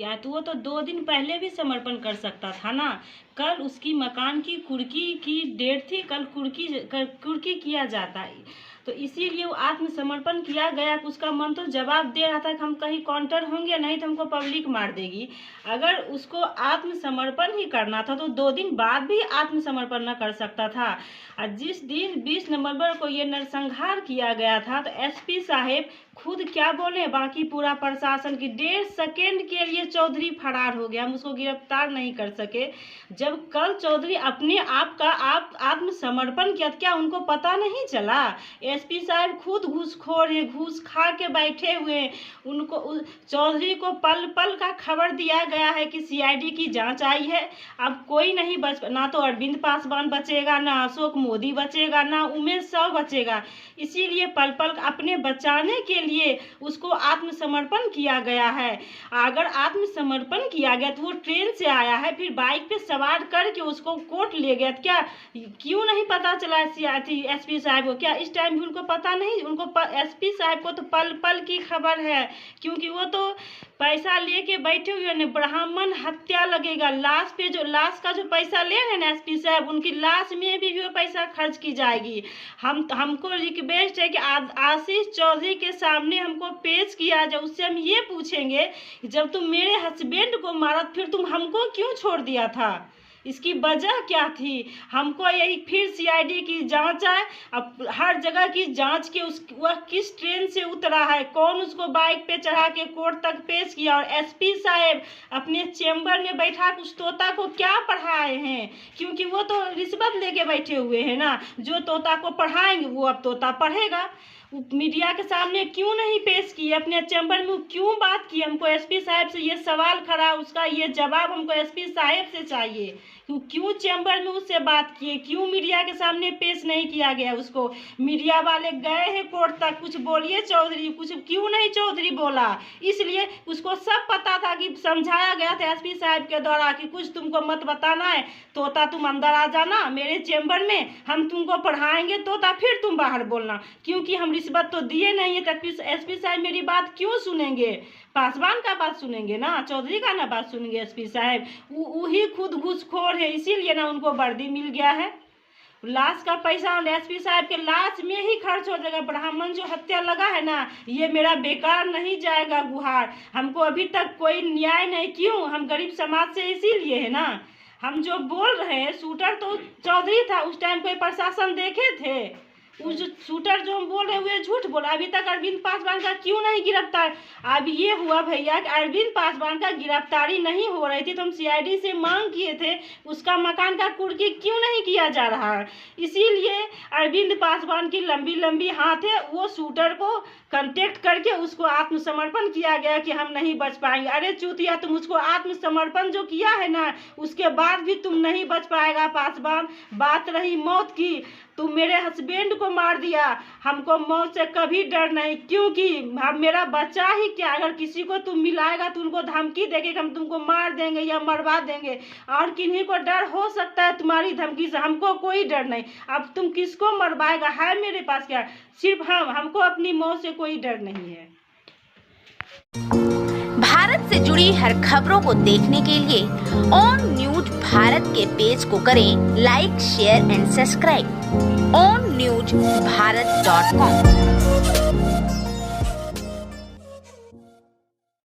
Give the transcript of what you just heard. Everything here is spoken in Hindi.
किया है तो वो तो 2 दिन पहले भी समर्पण कर सकता था ना। कल उसकी मकान की कुर्की की डेट थी, कल कुर्की किया जाता, तो इसीलिए वो आत्मसमर्पण किया गया। उसका मन तो जवाब दे रहा था कि हम कहीं काउंटर होंगे, नहीं तो हमको पब्लिक मार देगी। अगर उसको आत्मसमर्पण ही करना था तो 2 दिन बाद भी आत्मसमर्पण न कर सकता था। और जिस दिन 20 नवंबर को ये नरसंहार किया गया था तो एसपी साहेब खुद क्या बोले, बाकी पूरा प्रशासन की 1.5 सेकेंड के लिए चौधरी फरार हो गया, हम उसको गिरफ्तार नहीं कर सके। जब कल चौधरी अपने आप का आत्मसमर्पण किया, क्या उनको पता नहीं चला? एसपी साहब खुद घूसखोर है, घूस खा के बैठे हुए हैं। उनको चौधरी को पल पल का खबर दिया गया है कि सीआईडी की जांच आई है। अब कोई नहीं ना तो अरविंद पासवान बचेगा, ना अशोक मोदी बचेगा, ना उमेश साव बचेगा। इसीलिए पल पल अपने बचाने के लिए उसको आत्मसमर्पण किया गया है। अगर आत्मसमर्पण किया गया तो वो ट्रेन से आया है, फिर बाइक पे सवार करके उसको कोर्ट ले गया। क्या क्यों नहीं पता चला एसपी साहब को? क्या इस टाइम भी उनको पता नहीं? उनको एसपी साहब को तो पल पल की खबर है, क्योंकि वो तो पैसा लेके बैठे हुए हैं। ब्राह्मण हत्या लगेगा, लाश का जो पैसा ले रहे हैं ना एसपी साहब, उनकी लाश में भी वो पैसा खर्च की जाएगी। हमको रिक्वेस्ट है कि आशीष चौधरी के सामने हमको पेश किया जाए। उससे हम ये पूछेंगे, जब तुम मेरे हस्बैंड को मारा फिर तुम हमको क्यों छोड़ दिया था? इसकी वजह क्या थी? हमको यही फिर सीआईडी की जांच है। अब हर जगह की जांच के वह किस ट्रेन से उतरा है, कौन उसको बाइक पे चढ़ा के कोर्ट तक पेश किया, और एसपी साहब अपने चेंबर में बैठा उस तोता को क्या पढ़ाए हैं? क्योंकि वो तो रिश्वत लेके बैठे हुए हैं ना। जो तोता को पढ़ाएंगे वो अब तोता पढ़ेगा। मीडिया के सामने क्यों नहीं पेश किए? अपने चैम्बर में क्यों बात की? हमको एसपी साहब से ये सवाल खड़ा, उसका ये जवाब हमको एसपी साहब से चाहिए। क्यों चैम्बर में उससे बात किए? क्यों मीडिया के सामने पेश नहीं किया गया उसको? मीडिया वाले गए हैं कोर्ट तक, कुछ बोलिए चौधरी, कुछ क्यों नहीं चौधरी बोला? इसलिए उसको सब पता था कि समझाया गया था एसपी साहब के द्वारा कि कुछ तुमको मत बताना है, तोता तुम अंदर आ जाना मेरे चैम्बर में, हम तुमको पढ़ाएंगे तोता, फिर तुम बाहर बोलना। क्योंकि हम रिश्वत तो दिए नहीं है, तब एसपी साहब मेरी बात क्यों सुनेंगे? पासवान का बात सुनेंगे ना, चौधरी का ना बात सुनेंगे एसपी साहब। वही खुद घूसखोर है, इसीलिए ना उनको वर्दी मिल गया है। लाश का पैसा और एसपी साहब के लाश में ही खर्च हो जाएगा। ब्राह्मण जो हत्या लगा है ना, ये मेरा बेकार नहीं जाएगा गुहार। हमको अभी तक कोई न्याय नहीं। क्यों? हम गरीब समाज से इसीलिए है ना। हम जो बोल रहे हैं, शूटर तो चौधरी था, उस टाइम कोई प्रशासन देखे थे? उस शूटर जो हम बोल रहे हुए झूठ बोला। अभी तक अरविंद पासवान का क्यों नहीं गिरफ्तार? अब ये हुआ भैया कि अरविंद पासवान का गिरफ्तारी नहीं हो रही थी तो हम सीआईडी से मांग किए थे, उसका मकान का कुर्की क्यों नहीं किया जा रहा है? इसीलिए अरविंद पासवान की लंबी लंबी हाथ है, वो शूटर को कांटेक्ट करके उसको आत्मसमर्पण किया गया कि हम नहीं बच पाएंगे। अरे चूतिया, तुम उसको आत्मसमर्पण जो किया है ना, उसके बाद भी तुम नहीं बच पाएगा पासवान। बात रही मौत की, तुम मेरे हस्बैंड को मार दिया, हमको मौत से कभी डर नहीं, क्योंकि हम मेरा बच्चा ही क्या, अगर किसी को तुम मिलाएगा तो उनको धमकी देके हम तुमको मार देंगे या मरवा देंगे। और किन्हीं को डर हो सकता है तुम्हारी धमकी से, हमको कोई डर नहीं। अब तुम किसको मरवाएगा है मेरे पास क्या? सिर्फ हमको अपनी मौत से कोई डर नहीं है। भारत से जुड़ी हर खबरों को देखने के लिए ऑन न्यूज भारत के पेज को करें like, share and subscribe. onNewsBharat.com